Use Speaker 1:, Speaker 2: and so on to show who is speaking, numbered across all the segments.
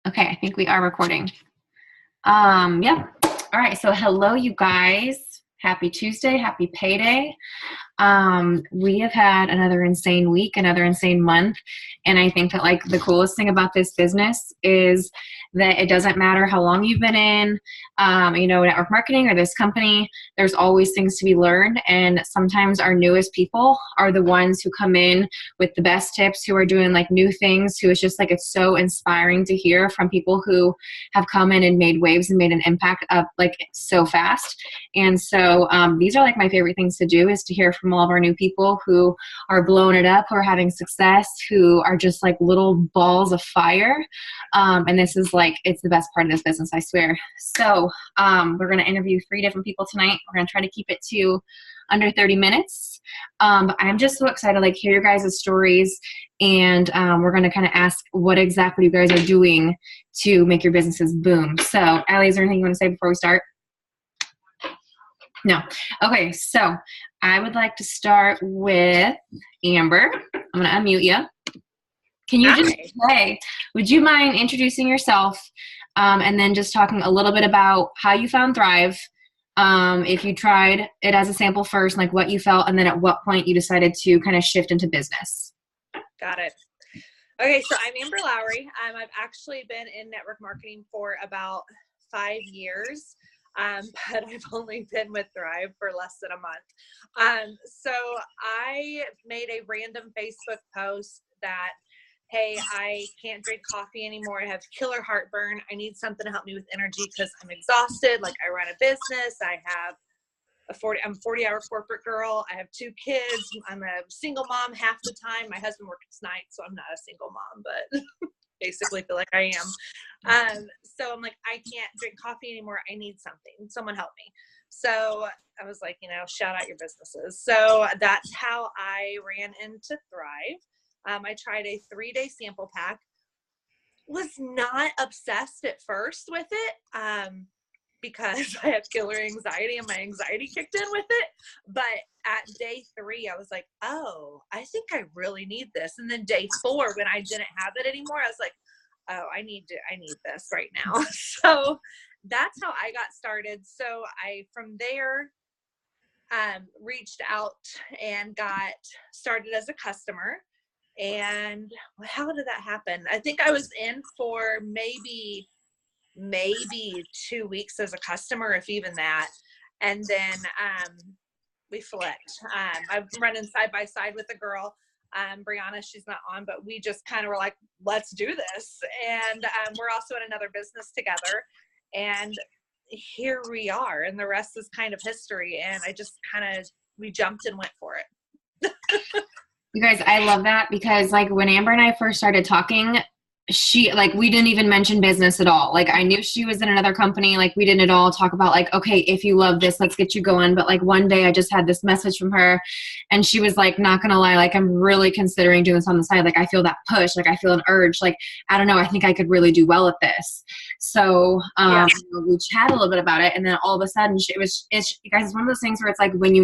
Speaker 1: Okay, I think we are recording. Yeah. All right. So hello, you guys. Happy Tuesday. Happy payday. We have had another insane week, another insane month. And I think that like the coolest thing about this business is that it doesn't matter how long you've been in, network marketing or this company, there's always things to be learned. And sometimes our newest people are the ones who come in with the best tips, who are doing like new things, who is just like, it's so inspiring to hear from people who have come in and made waves and made an impact of like so fast. And so these are like my favorite things to do, is to hear from all of our new people who are blowing it up, who are having success, who are just like little balls of fire. And this is like, it's the best part of this business, I swear. So we're going to interview 3 different people tonight. We're going to try to keep it to under 30 minutes. But I'm just so excited to like hear your guys' stories. And we're going to kind of ask what exactly you guys are doing to make your businesses boom. So Allie, is there anything you want to say before we start? No. Okay, so I would like to start with Amber. I'm going to unmute you. Can you just say, would you mind introducing yourself and then just talking a little bit about how you found Thrive, if you tried it as a sample first, like what you felt, and then at what point you decided to kind of shift into business?
Speaker 2: Got it. Okay, so I'm Amber Lowry. I've actually been in network marketing for about 5 years. But I've only been with Thrive for less than a month. So I made a random Facebook post that, hey, I can't drink coffee anymore. I have killer heartburn. I need something to help me with energy because I'm exhausted. Like, I run a business. I'm a 40-hour corporate girl. I have 2 kids. I'm a single mom half the time. My husband works nights, so I'm not a single mom, but basically feel like I am. So I'm like, I can't drink coffee anymore. I need something. Someone help me. So I was like, shout out your businesses. So that's how I ran into Thrive. I tried a 3-day sample pack. Was not obsessed at first with it. Because I had killer anxiety and my anxiety kicked in with it. But at day 3, I was like, oh, I think I really need this. And then day 4, when I didn't have it anymore, I was like, oh, I need this right now. So that's how I got started. So I, from there, reached out and got started as a customer. And how did that happen? I think I was in for maybe 2 weeks as a customer, if even that. And then we flipped. I'm running side by side with a girl, Brianna. She's not on, but we just kind of were like, let's do this. And we're also in another business together. And here we are. And the rest is kind of history. And I just we jumped and went for it.
Speaker 1: You guys, I love that, because like when Amber and I first started talking, we didn't even mention business at all. Like, I knew she was in another company. Like, we didn't at all talk about like, okay, if you love this, let's get you going. But like one day I just had this message from her and she was like, not gonna lie, like, I'm really considering doing this on the side. Like, I feel that push, like I feel an urge, like, I don't know, I think I could really do well at this. So we chat a little bit about it, and then all of a sudden you guys, it's one of those things where it's like, when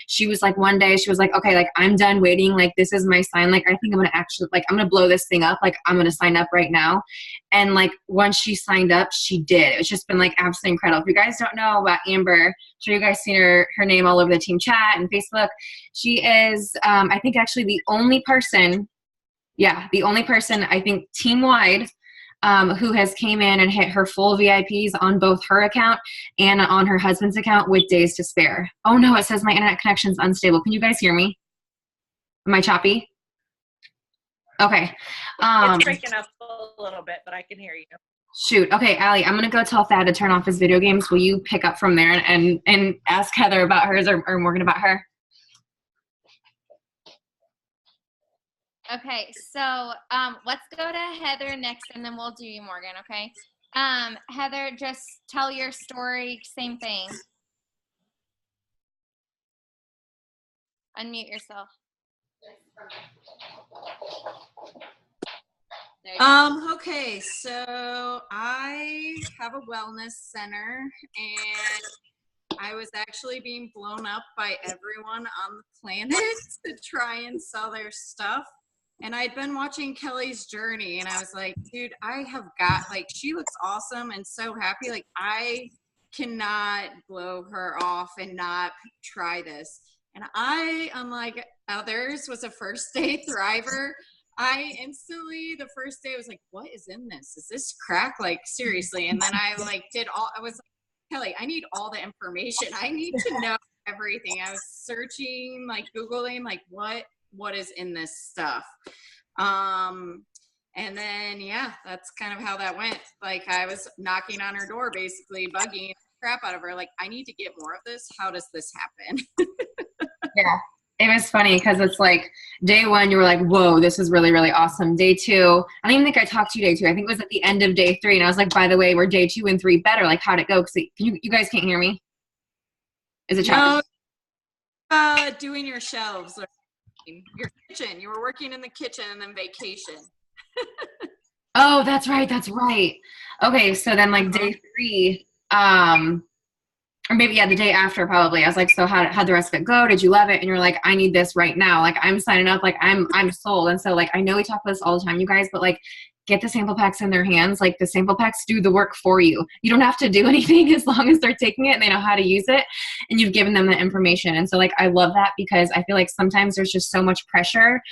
Speaker 1: she was like, one day she was like, okay, like, I'm done waiting, like, this is my sign, like, I think I'm gonna actually, like, I'm gonna blow this thing up, like, I'm gonna sign up right now. And like, once she signed up, she did. It's just been like absolutely incredible. If you guys don't know about Amber, I'm sure you guys seen her name all over the team chat and Facebook. She is I think actually the only person I think team wide who has came in and hit her full VIPs on both her account and on her husband's account with days to spare. Oh no, it says my internet connection's unstable. Can you guys hear me? Am I choppy? Okay.
Speaker 2: It's breaking up a little bit, but I can hear you.
Speaker 1: Shoot. Okay, Allie, I'm going to go tell Thad to turn off his video games. Will you pick up from there and ask Heather about hers, or Morgan about her?
Speaker 3: Okay, so let's go to Heather next, and then we'll do you, Morgan, okay? Heather, just tell your story, same thing. Unmute yourself.
Speaker 4: Okay, so I have a wellness center, and I was actually being blown up by everyone on the planet to try and sell their stuff. And I'd been watching Kelly's journey and I was like, dude, I have got, like, she looks awesome and so happy. Like, I cannot blow her off and not try this. And I'm like, others was a first day Thriver. I instantly, the first day, was like, what is in this? Is this crack? Like, seriously. And then I like I was like, Kelly, I need all the information. I need to know everything. I was searching, like Googling, like what is in this stuff. And then, yeah, that's kind of how that went. Like, I was knocking on her door, basically bugging the crap out of her. Like, I need to get more of this. How does this happen?
Speaker 1: Yeah. It was funny because it's like day one, you were like, whoa, this is really, really awesome. Day two, I don't even think I talked to you day two. I think it was at the end of day three. And I was like, by the way, we're day 2 and 3 better. Like, how'd it go? Because you guys can't hear me. Is it choppy?
Speaker 4: No, doing your shelves or your kitchen. You were working in the kitchen and then vacation.
Speaker 1: Oh, that's right. That's right. Okay. So then like day 3, or maybe, yeah, the day after probably, I was like, so how'd the rest of it go? Did you love it? And you're like, I need this right now. Like, I'm signing up. Like, I'm sold. And so like, I know we talk about this all the time, you guys, but like, get the sample packs in their hands. Like, the sample packs do the work for you. You don't have to do anything as long as they're taking it and they know how to use it and you've given them the information. And so like, I love that because I feel like sometimes there's just so much pressure,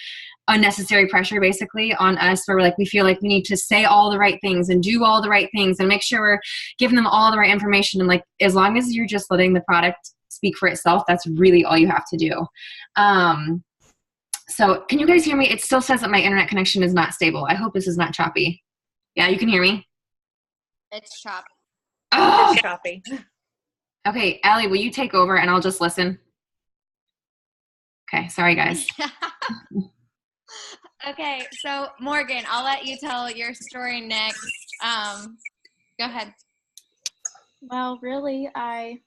Speaker 1: unnecessary pressure basically on us, where like we feel like we need to say all the right things and do all the right things and make sure we're giving them all the right information. And like, as long as you're just letting the product speak for itself, that's really all you have to do. So can you guys hear me? It still says that my internet connection is not stable. I hope this is not choppy. Yeah, you can hear me?
Speaker 3: It's choppy.
Speaker 1: Oh!
Speaker 2: It's choppy.
Speaker 1: Okay, Allie, will you take over and I'll just listen? Okay, sorry guys.
Speaker 3: Okay, so Morgan, I'll let you tell your story next. Go ahead.
Speaker 5: Well, really, I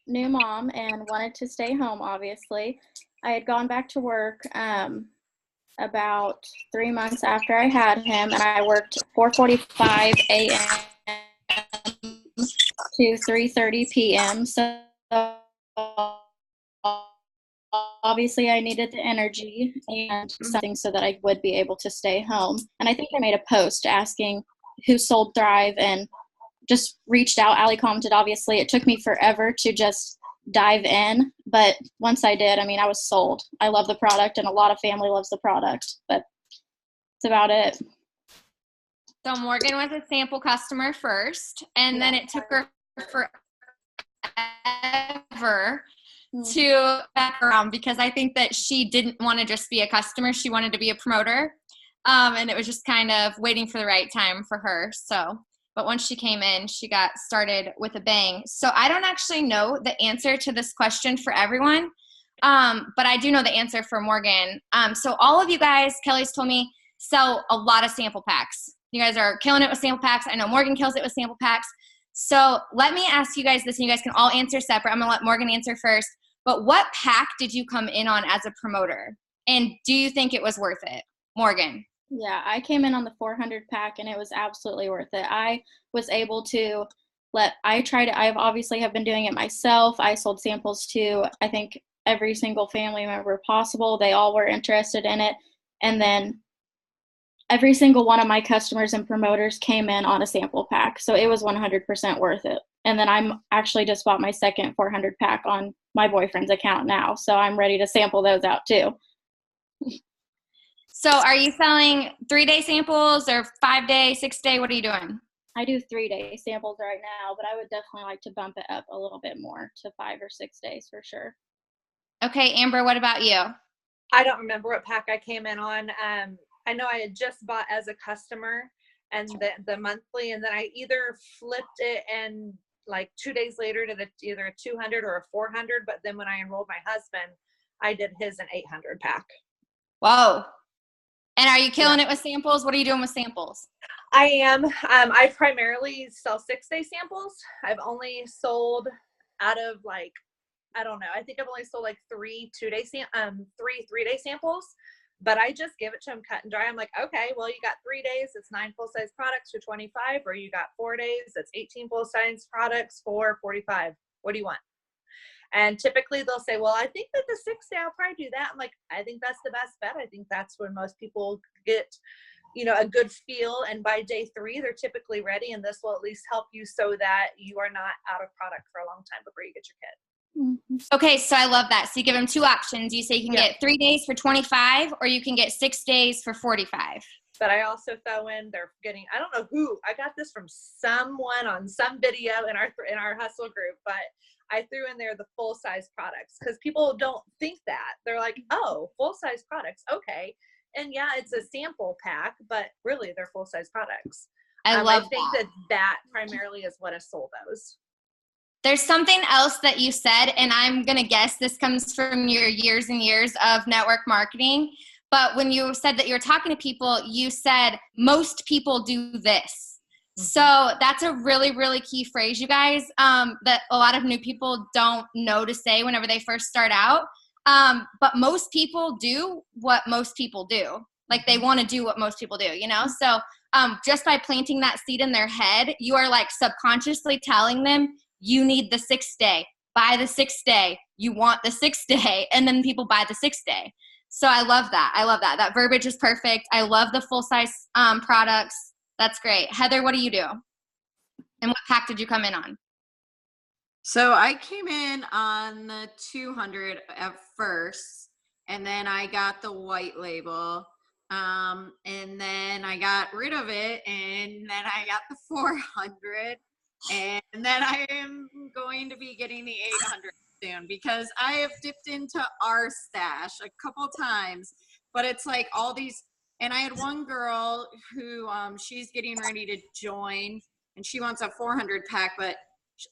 Speaker 5: knew mom and wanted to stay home, obviously. I had gone back to work about 3 months after I had him, and I worked 4:45 a.m. to 3:30 p.m. So obviously I needed the energy and something so that I would be able to stay home. And I think I made a post asking who sold Thrive and just reached out. Allie commented, obviously. It took me forever to just dive in, but once I did, I mean, I was sold. I love the product and a lot of family loves the product, but that's about it.
Speaker 3: So Morgan was a sample customer first, and then it took her forever to back around because I think that she didn't want to just be a customer. She wanted to be a promoter. And it was just kind of waiting for the right time for her. So, but once she came in, she got started with a bang. So I don't actually know the answer to this question for everyone. But I do know the answer for Morgan. So all of you guys, Kelly's told me, sell a lot of sample packs. You guys are killing it with sample packs. I know Morgan kills it with sample packs. So let me ask you guys this, and you guys can all answer separate. I'm going to let Morgan answer first. But what pack did you come in on as a promoter? And do you think it was worth it? Morgan.
Speaker 5: Yeah, I came in on the 400 pack and it was absolutely worth it. I was able to I've obviously have been doing it myself. I sold samples to, I think, every single family member possible. They all were interested in it. And then every single one of my customers and promoters came in on a sample pack. So it was 100% worth it. And then I'm actually just bought my second 400 pack on my boyfriend's account now. So I'm ready to sample those out too.
Speaker 3: So are you selling 3-day samples or 5-day, 6-day? What are you doing?
Speaker 5: I do 3-day samples right now, but I would definitely like to bump it up a little bit more to 5 or 6 days for sure.
Speaker 3: Okay, Amber, what about you?
Speaker 2: I don't remember what pack I came in on. I know I had just bought as a customer and the monthly, and then I either flipped it and like 2 days later did either a 200 or a 400. But then when I enrolled my husband, I did his an 800 pack.
Speaker 3: Whoa. And are you killing it with samples? What are you doing with samples?
Speaker 2: I am. I primarily sell 6-day samples. I've only sold out of like, I don't know. I think I've only sold like 3 3-day samples, but I just give it to them cut and dry. I'm like, okay, well, you got 3 days. It's 9 full-size products for 25, or you got 4 days. It's 18 full-size products for 45. What do you want? And typically they'll say, well, I think that the 6 day I'll probably do that. I'm like, I think that's the best bet. I think that's when most people get, you know, a good feel. And by day 3, they're typically ready. And this will at least help you so that you are not out of product for a long time before you get your kit.
Speaker 3: Okay, so I love that. So you give them 2 options. You say you can get 3 days for $25, or you can get 6 days for $45.
Speaker 2: But I also throw in, they're getting, I don't know who, I got this from someone on some video in our hustle group, but I threw in there the full size products because people don't think that. They're like, oh, full size products, okay. And yeah, it's a sample pack, but really they're full size products. I think that primarily is what has sold those.
Speaker 3: There's something else that you said, and I'm going to guess this comes from your years and years of network marketing. But when you said that you're talking to people, you said, most people do this. So that's a really, really key phrase, you guys, that a lot of new people don't know to say whenever they first start out. But most people do what most people do. Like, they want to do what most people do, you know? So just by planting that seed in their head, you are like subconsciously telling them, you need the 6th day. Buy the 6th day. You want the 6th day. And then people buy the 6th day. So I love that. I love that. That verbiage is perfect. I love the full-size products. That's great. Heather, what do you do? And what pack did you come in on?
Speaker 4: So I came in on the 200 at first, and then I got the white label. And then I got rid of it, and then I got the 400. And then I am going to be getting the 800 soon because I have dipped into our stash a couple times, but it's like all these, and I had one girl who she's getting ready to join and she wants a 400 pack, but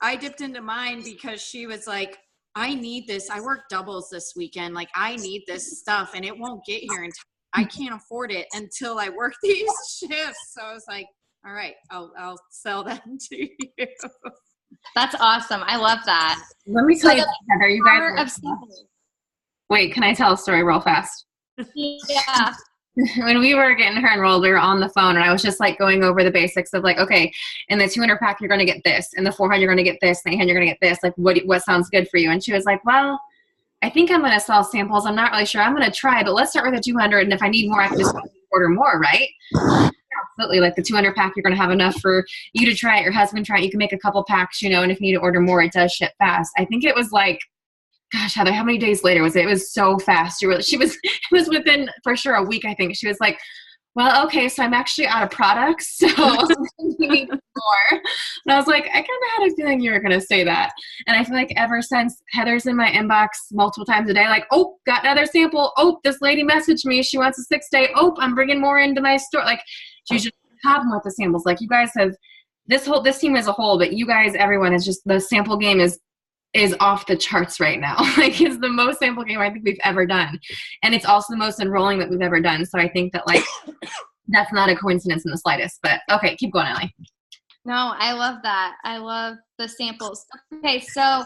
Speaker 4: I dipped into mine because she was like, I need this. I work doubles this weekend. Like, I need this stuff and it won't get here in time. I can't afford it until I work these shifts. So I was like, all right, I'll sell that to you.
Speaker 3: That's awesome. I love that.
Speaker 1: Let me tell you, Heather, you guys. Wait, can I tell a story real fast?
Speaker 3: Yeah.
Speaker 1: When we were getting her enrolled, we were on the phone, and I was just like going over the basics of like, okay, in the 200 pack, you're going to get this, in the 400, you're going to get this, in the 800, you're going to get this. Like, what sounds good for you? And she was like, well, I think I'm going to sell samples. I'm not really sure. I'm going to try, but let's start with the 200, and if I need more, I can just order more, right? Absolutely. Like the 200 pack, you're going to have enough for you to try it, your husband try it. You can make a couple packs, you know, and if you need to order more, it does ship fast. I think it was like, gosh, Heather, how many days later was it? It was so fast. It was within for sure a week, I think. She was like, well, okay, so I'm actually out of products, so you need more. And I was like, I kind of had a feeling you were going to say that. And I feel like ever since, Heather's in my inbox multiple times a day, like, oh, got another sample. Oh, this lady messaged me. She wants a 6-day. Oh, I'm bringing more into my store. Like, she's just a problem with the samples. Like, you guys have, this team as a whole, but you guys, everyone is just, the sample game is off the charts right now. Like, it's the most sample game I think we've ever done. And it's also the most enrolling that we've ever done. So I think that, like, that's not a coincidence in the slightest. But okay, keep going, Ellie.
Speaker 3: No, I love that. I love the samples. Okay, so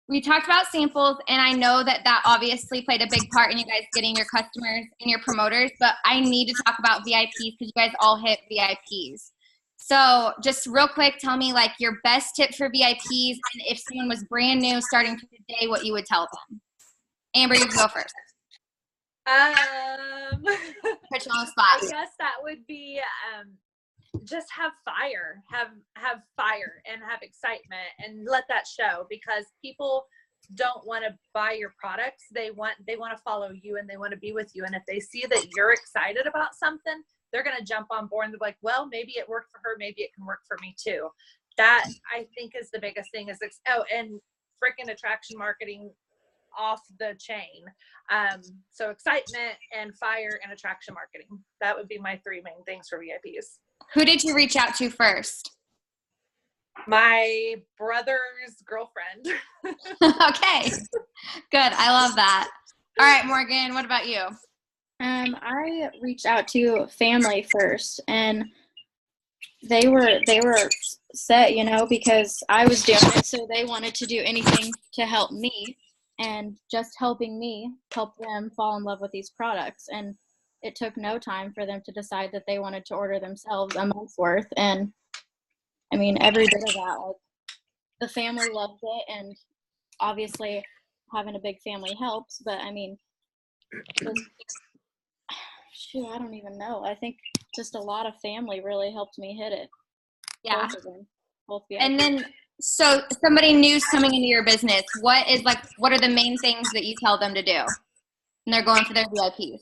Speaker 3: we talked about samples, and I know that obviously played a big part in you guys getting your customers and your promoters, but I need to talk about VIPs because you guys all hit VIPs. So just real quick, tell me like your best tip for VIPs, and if someone was brand new starting today, what you would tell them. Amber, you can go first. Put you on the spot.
Speaker 2: I guess that would be just have fire, have fire and have excitement and let that show, because people don't want to buy your products. They want to follow you and they want to be with you. And if they see that you're excited about something, they're going to jump on board and they're like, well, maybe it worked for her. Maybe it can work for me too. That I think is the biggest thing is, and freaking attraction marketing off the chain. So excitement and fire and attraction marketing. That would be my 3 main things for VIPs.
Speaker 3: Who did you reach out to first?
Speaker 2: My brother's girlfriend.
Speaker 3: Okay, good. I love that. All right, Morgan, what about you?
Speaker 5: I reached out to family first, and they were set, you know, because I was doing it, so they wanted to do anything to help me, and just helping me help them fall in love with these products. And it took no time for them to decide that they wanted to order themselves a month's worth. And I mean, every bit of that, like, the family loved it. And obviously having a big family helps, but I mean, shoot, I don't even know. I think just a lot of family really helped me hit it.
Speaker 3: Yeah.
Speaker 5: Both of them. Both
Speaker 3: And then, so somebody new's coming into your business. What are the main things that you tell them to do? And they're going for their VIPs.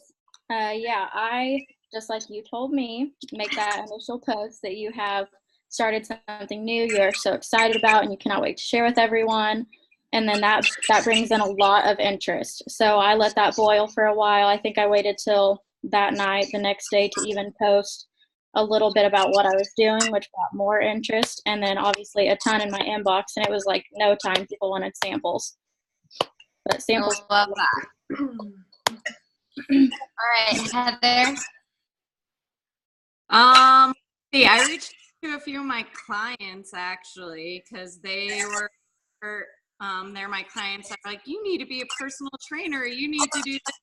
Speaker 5: Yeah, I, just like you told me, make that initial post that you have started something new you're so excited about and you cannot wait to share with everyone. And then that brings in a lot of interest. So I let that boil for a while. I think I waited till that night, the next day, to even post a little bit about what I was doing, which got more interest. And then obviously a ton in my inbox, and it was like no time people wanted samples. But samples.
Speaker 3: I love that. All right, Heather.
Speaker 4: Yeah, I reached to a few of my clients actually, because they were they're my clients. I'm like, you need to be a personal trainer. You need to do this.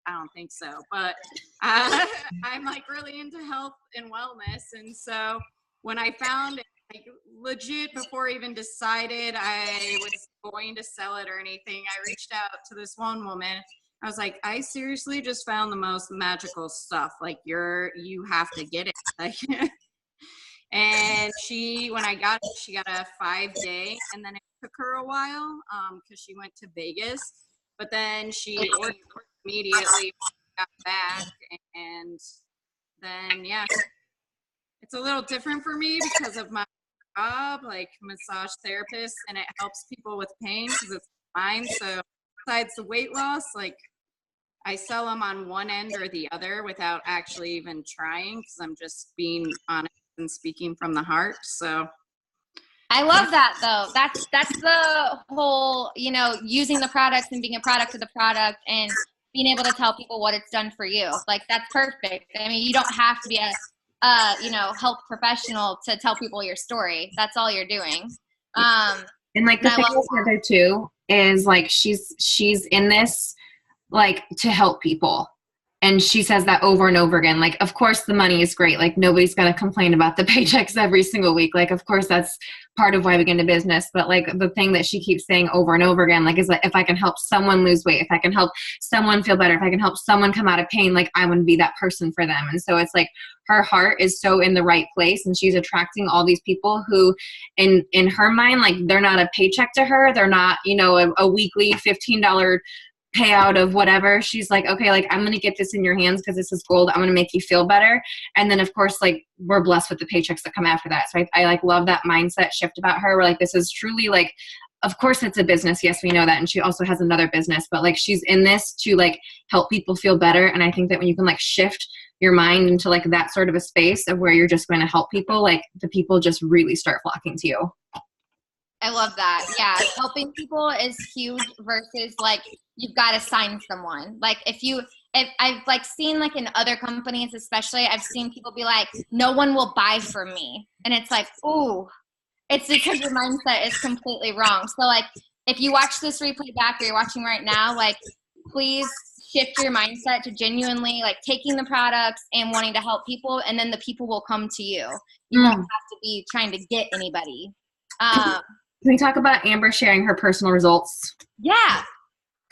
Speaker 4: I don't think so, but I'm like really into health and wellness. And so when I found it, like legit before I even decided I was going to sell it or anything, I reached out to this one woman. I was like, I seriously just found the most magical stuff. Like you have to get it. Like, and when I got it, she got a 5-day, and then it took her a while because she went to Vegas, but then she ordered immediately, got back, and then yeah, it's a little different for me because of my job, like massage therapist, and it helps people with pain because it's mine. So besides the weight loss, like I sell them on one end or the other without actually even trying because I'm just being honest and speaking from the heart. So
Speaker 3: I love that though. That's the whole, using the products and being a product of the product and being able to tell people what it's done for you. Like that's perfect. I mean, you don't have to be a health professional to tell people your story. That's all you're doing.
Speaker 1: And like the thing with Heather too is like she's in this like to help people. And she says that over and over again. Like, of course the money is great. Like nobody's going to complain about the paychecks every single week. Like, of course that's part of why we get into business. But like the thing that she keeps saying over and over again, like is like, if I can help someone lose weight, if I can help someone feel better, if I can help someone come out of pain, like I want to be that person for them. And so it's like her heart is so in the right place, and she's attracting all these people who in her mind, like they're not a paycheck to her. They're not, a weekly $15 payout of whatever. She's like, okay, like I'm going to get this in your hands because this is gold. I'm going to make you feel better. And then of course, like we're blessed with the paychecks that come after that. So I like love that mindset shift about her. Where like, this is truly like, of course it's a business. Yes, we know that. And she also has another business, but like she's in this to like help people feel better. And I think that when you can like shift your mind into like that sort of a space of where you're just going to help people, like the people just really start flocking to you.
Speaker 3: I love that. Yeah. Helping people is huge versus like, you've got to sign someone. Like if I've like seen like in other companies, especially I've seen people be like, no one will buy from me. And it's like, ooh, it's because your mindset is completely wrong. So like, if you watch this replay back or you're watching right now, like please shift your mindset to genuinely like taking the products and wanting to help people. And then the people will come to you. You won't have to be trying to get anybody.
Speaker 1: Can we talk about Amber sharing her personal results?
Speaker 3: Yeah.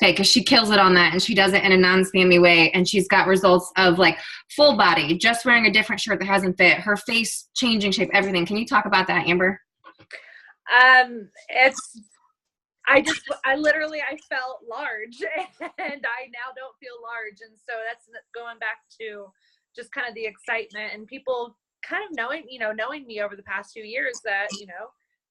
Speaker 1: Okay, because she kills it on that, and she does it in a non-spammy way, and she's got results of like full body, just wearing a different shirt that hasn't fit, her face changing shape, everything. Can you talk about that, Amber?
Speaker 2: I felt large, and I now don't feel large, and so that's going back to just kind of the excitement and people kind of knowing me over the past 2 years that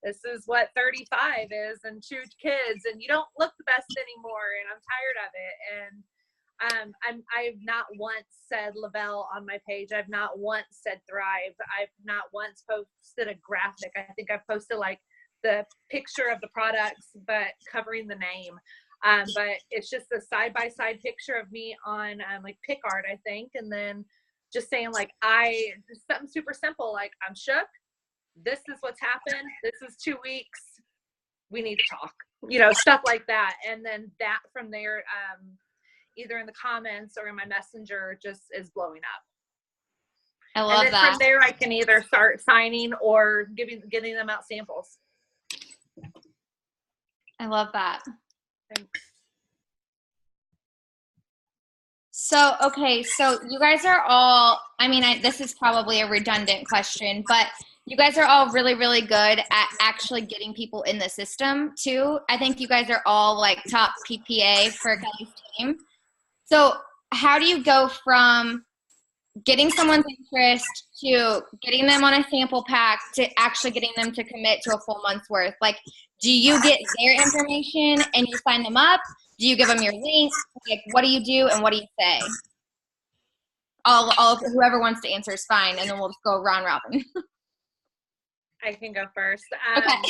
Speaker 2: this is what 35 is and 2 kids and you don't look the best anymore and I'm tired of it. And I've not once said Lavelle on my page. I've not once said Thrive. I've not once posted a graphic. I think I've posted like the picture of the products, but covering the name. But it's just a side-by-side picture of me on like PicArt, I think. And then just saying like, something super simple. Like I'm shook. This is what's happened. This is 2 weeks. We need to talk, stuff like that. And then that from there, either in the comments or in my messenger just is blowing up.
Speaker 3: I love
Speaker 2: and then
Speaker 3: that.
Speaker 2: From there, I can either start signing or getting them out samples.
Speaker 3: I love that.
Speaker 2: Thanks.
Speaker 3: So, okay, so you guys are all, I mean, this is probably a redundant question, but you guys are all really, really good at actually getting people in the system too. I think you guys are all like top PPA for Kelly's team. So how do you go from getting someone's interest to getting them on a sample pack to actually getting them to commit to a full month's worth? Like, do you get their information and you sign them up? Do you give them your link? Like, what do you do and what do you say? All whoever wants to answer is fine, and then we'll just go round robin.
Speaker 2: I can go first.
Speaker 3: Okay.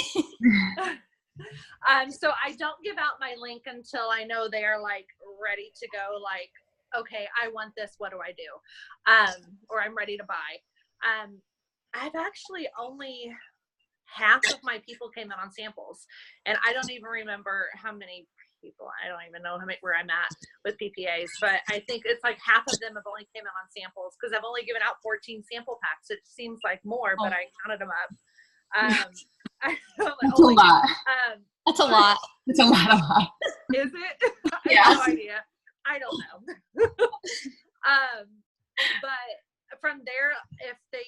Speaker 2: So I don't give out my link until I know they're like ready to go. Like, okay, I want this. What do I do? Or I'm ready to buy. I've actually only half of my people came in on samples, and I don't even remember how many people. I don't even know where I'm at with PPAs, but I think it's like half of them have only came in on samples because I've only given out 14 sample packs. It seems like more, but I counted them up.
Speaker 1: That's a lot.
Speaker 3: That's a lot.
Speaker 1: It's a lot.
Speaker 2: Is it? I
Speaker 1: Yeah.
Speaker 2: have no idea. I don't know. But from there, if they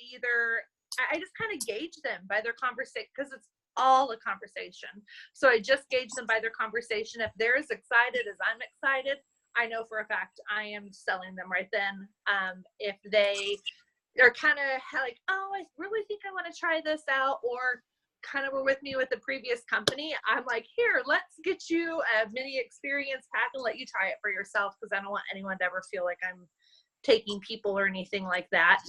Speaker 2: I just kind of gauge them by their conversation because it's all a conversation. So I just gauge them by their conversation. If they're as excited as I'm excited, I know for a fact I am selling them right then. If they are kind of like, oh, I really think I want to try this out, or kind of were with me with the previous company, I'm like, here, let's get you a mini experience pack and let you try it for yourself because I don't want anyone to ever feel like I'm taking people or anything like that.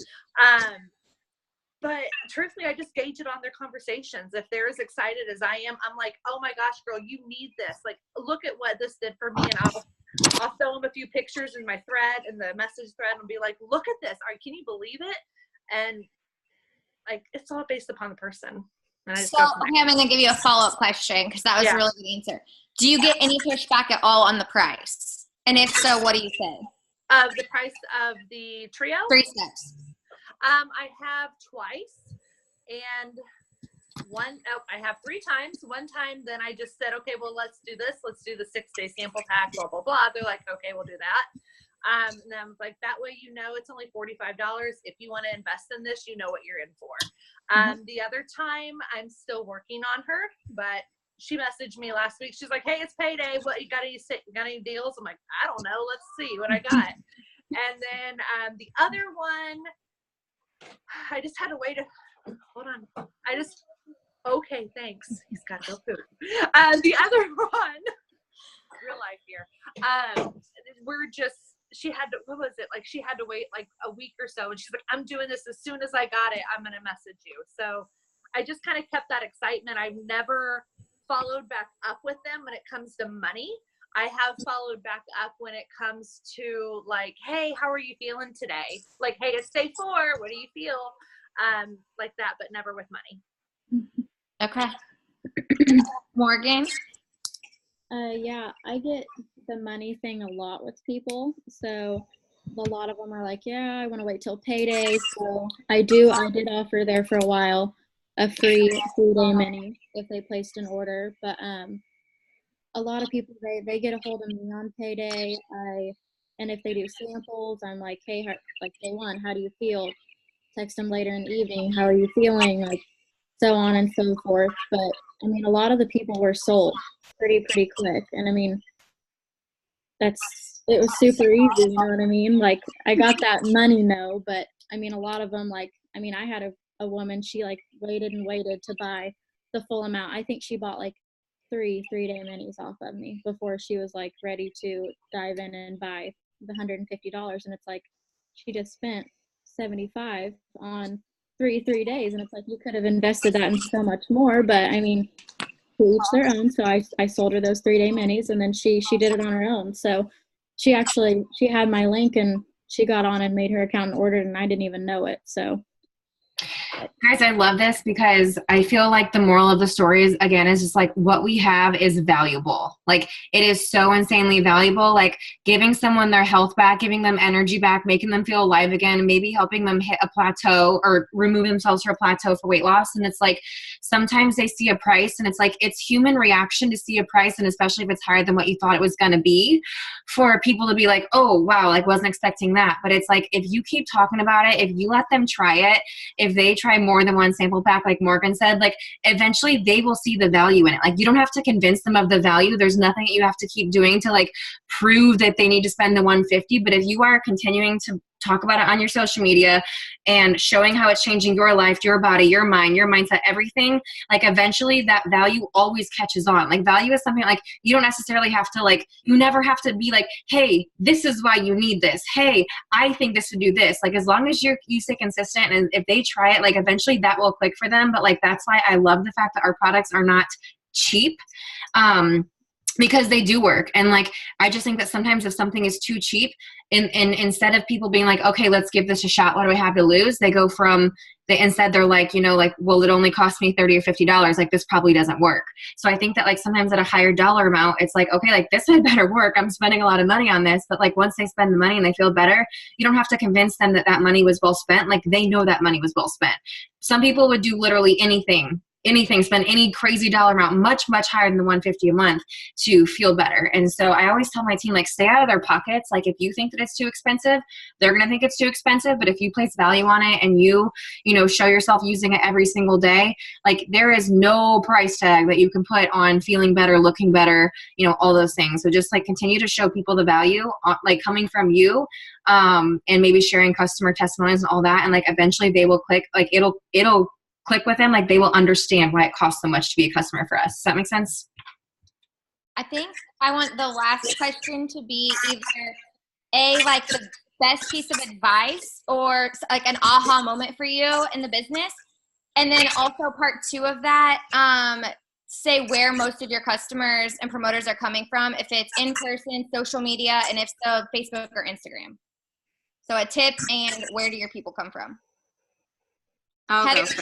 Speaker 2: But truthfully, I just gauge it on their conversations. If they're as excited as I am, I'm like, oh my gosh, girl, you need this. Like, look at what this did for me. And I'll show them a few pictures in my thread, in the message thread, and be like, look at this. Can you believe it? And like, it's all based upon the person.
Speaker 3: So, okay, I'm going to give you a follow-up question because that was a really good answer. Do you get any pushback at all on the price? And if so, what do you say?
Speaker 2: The price of the trio?
Speaker 3: 3 steps.
Speaker 2: I have twice, and I have 3 times. One time, then I just said, okay, well, let's do this. Let's do the 6-day sample pack, blah, blah, blah. They're like, okay, we'll do that. And then I was like, that way, it's only $45. If you want to invest in this, you know what you're in for. The other time, I'm still working on her, but she messaged me last week. She's like, hey, it's payday. What, you got any deals? I'm like, I don't know. Let's see what I got. And then the other one, I just had to wait. Hold on. Okay, thanks. He's got to go poop. The other one, real life here. She had to, what was it? Like, she had to wait like a week or so. And she's like, I'm doing this as soon as I got it. I'm going to message you. So I just kind of kept that excitement. I've never followed back up with them when it comes to money. I have followed back up when it comes to like, hey, how are you feeling today? Like, hey, it's day 4. What do you feel? Like that, but never with money.
Speaker 3: Okay. Morgan?
Speaker 5: Yeah, I get the money thing a lot with people. So a lot of them are like, yeah, I want to wait till payday. So I did offer there for a while a free 3-day mini if they placed an order. But a lot of people, they get a hold of me on payday. And if they do samples, I'm like, hey, day 1, how do you feel? Text them later in the evening, how are you feeling? Like, so on and so forth. But I mean, a lot of the people were sold pretty quick. And I mean, it was super easy, you know what I mean? Like, I got that money, no, but I mean, a lot of them, like, I mean, I had a woman, she like waited and waited to buy the full amount. I think she bought like 3-day minis off of me before she was like ready to dive in and buy the $150. And it's like, she just spent $75 on 3 days. And it's like, you could have invested that in so much more, but I mean, to each their own. So I sold her those 3-day minis, and then she did it on her own. So she had my link, and she got on and made her account and ordered, and I didn't even know it. So
Speaker 1: Guys, I love this because I feel like the moral of the story is, again, is just like what we have is valuable. Like it is so insanely valuable. Like giving someone their health back, giving them energy back, making them feel alive again, maybe helping them hit a plateau or remove themselves from a plateau for weight loss. And it's like sometimes they see a price and it's like it's human reaction to see a price, and especially if it's higher than what you thought it was going to be, for people to be like, oh wow, like wasn't expecting that. But it's like if you keep talking about it, if you let them try it, if they try more than one sample pack, like Morgan said, like eventually they will see the value in it. Like you don't have to convince them of the value. There's nothing that you have to keep doing to like prove that they need to spend the $150. But if you are continuing to talk about it on your social media and showing how it's changing your life, your body, your mind, your mindset, everything, like eventually that value always catches on. Like value is something like you don't necessarily have to like, you never have to be like, hey, this is why you need this. Hey, I think this would do this. Like as long as you stay consistent and if they try it, like eventually that will click for them. But like that's why I love the fact that our products are not cheap. Because they do work. And like, I just think that sometimes if something is too cheap and instead of people being like, okay, let's give this a shot, what do I have to lose? They go from instead they're like, you know, like, well, it only cost me $30 or $50. Like this probably doesn't work. So I think that like sometimes at a higher dollar amount, it's like, okay, like this had better work. I'm spending a lot of money on this. But like once they spend the money and they feel better, you don't have to convince them that that money was well spent. Like they know that money was well spent. Some people would do literally anything, spend any crazy dollar amount, much higher than the $150 a month to feel better. And so I always tell my team, like, stay out of their pockets. Like if you think that it's too expensive, they're going to think it's too expensive. But if you place value on it and you know, show yourself using it every single day, like there is no price tag that you can put on feeling better, looking better, you know, all those things. So just like continue to show people the value like coming from you, and maybe sharing customer testimonials and all that. And like eventually they will click, like it'll click with them, like they will understand why it costs so much to be a customer for us. Does that make sense?
Speaker 3: I think I want the last question to be either like the best piece of advice or like an aha moment for you in the business. And then also part 2 of that, say where most of your customers and promoters are coming from, if it's in person, social media, and if so, Facebook or Instagram. So a tip and where do your people come from?
Speaker 4: I'll go first.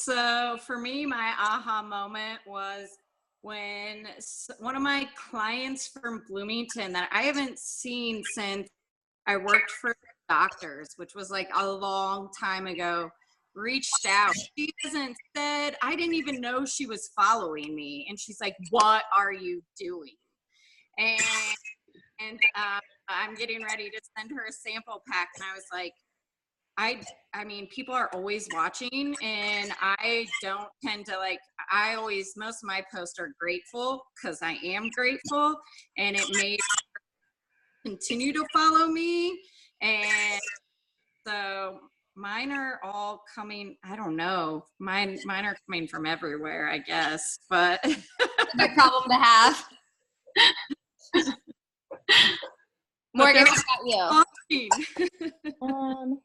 Speaker 4: So for me, my aha moment was when one of my clients from Bloomington that I haven't seen since I worked for doctors, which was like a long time ago, reached out. She hasn't said, I didn't even know she was following me. And she's like, what are you doing? And I'm getting ready to send her a sample pack. And I was like, I mean, people are always watching, and I don't tend to like, most of my posts are grateful because I am grateful, and it made her continue to follow me. And so mine are all coming, I don't know, mine are coming from everywhere, I guess, but
Speaker 3: a good problem to have. Morgan, what about
Speaker 5: you?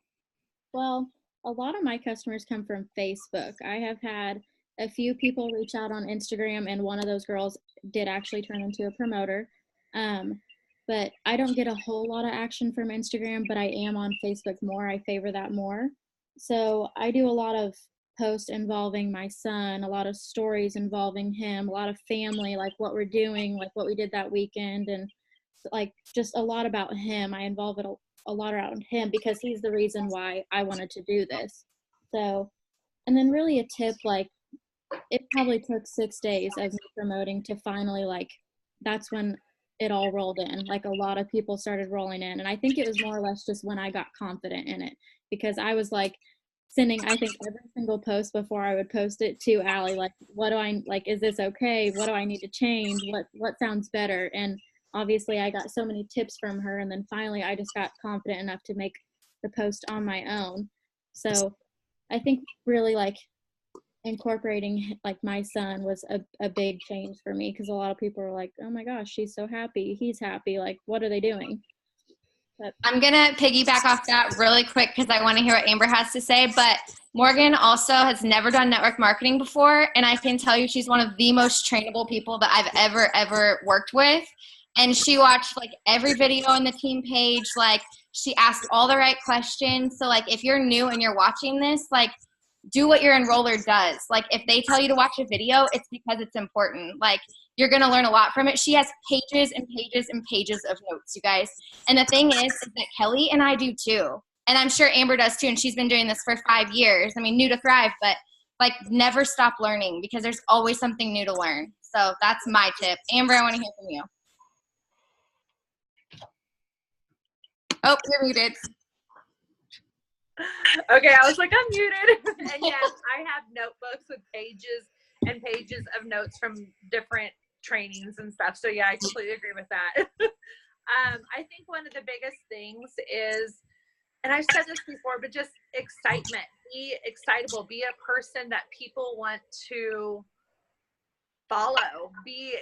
Speaker 5: Well, a lot of my customers come from Facebook. I have had a few people reach out on Instagram, and one of those girls did actually turn into a promoter. But I don't get a whole lot of action from Instagram, but I am on Facebook more. I favor that more. So I do a lot of posts involving my son, a lot of stories involving him, a lot of family, like what we're doing, like what we did that weekend, and like just a lot about him. I involve it a lot around him because he's the reason why I wanted to do this. So, and then really a tip, like it probably took 6 days of me promoting to finally, like, that's when it all rolled in. Like a lot of people started rolling in. And I think it was more or less just when I got confident in it, because I was like sending, I think, every single post before I would post it to Allie, like, what do I, like, is this okay? What do I need to change? What sounds better? And obviously I got so many tips from her, and then finally I just got confident enough to make the post on my own. So I think really like incorporating like my son was a big change for me, because a lot of people are like, oh my gosh, she's so happy, he's happy, like what are they doing? But
Speaker 3: I'm gonna piggyback off that really quick because I want to hear what Amber has to say. But Morgan also has never done network marketing before, and I can tell you she's one of the most trainable people that I've ever worked with. And she watched like every video on the team page. Like she asked all the right questions. So like if you're new and you're watching this, like do what your enroller does. Like if they tell you to watch a video, it's because it's important. Like you're going to learn a lot from it. She has pages and pages and pages of notes, you guys. And the thing is that Kelly and I do too. And I'm sure Amber does too. And she's been doing this for 5 years. I mean, new to Thrive, but like never stop learning because there's always something new to learn. So that's my tip. Amber, I want to hear from you. Oh, you're muted.
Speaker 2: Okay, I was like, I'm muted. And yes, I have notebooks with pages and pages of notes from different trainings and stuff. So yeah, I completely agree with that. I think one of the biggest things is, and I've said this before, but just excitement. Be excitable. Be a person that people want to follow. Be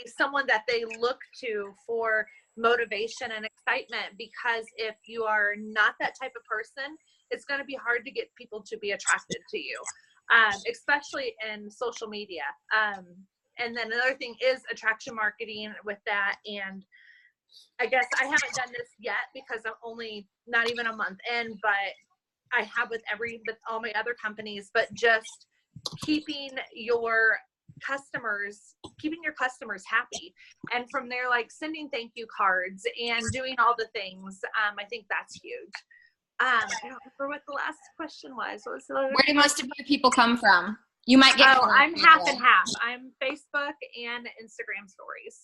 Speaker 2: someone that they look to for motivation and excitement, because if you are not that type of person, it's going to be hard to get people to be attracted to you, especially in social media. And then another thing is attraction marketing with that. And I guess I haven't done this yet because I'm only not even a month in, but I have with all my other companies, but just keeping your customers happy. And from there, like sending thank you cards and doing all the things. I think that's huge. I don't remember what the last question was. What was the other?
Speaker 3: Where do most of your people come from? You might get.
Speaker 2: Oh, I'm half and half. I'm Facebook and Instagram stories.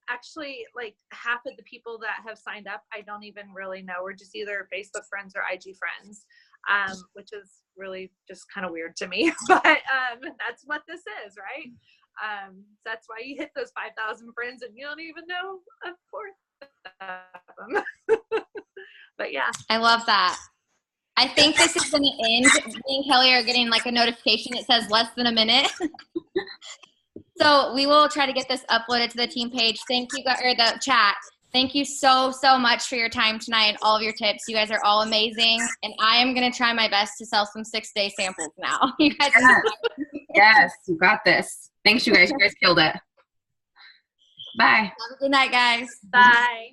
Speaker 2: Actually, like half of the people that have signed up, I don't even really know. We're just either Facebook friends or IG friends, which is really just kind of weird to me. But that's what this is, right? That's why you hit those 5,000 friends and you don't even know a fourth of them. But yeah.
Speaker 3: I love that. I think this is going to end. Me and Kelly are getting like a notification. It says less than a minute. So we will try to get this uploaded to the team page. Thank you, or the chat. Thank you so much for your time tonight and all of your tips. You guys are all amazing. And I am going to try my best to sell some 6-day samples now. You guys
Speaker 1: Yes, you got this. Thanks, you guys. You guys killed it. Bye.
Speaker 3: Have a good night, guys.
Speaker 2: Bye.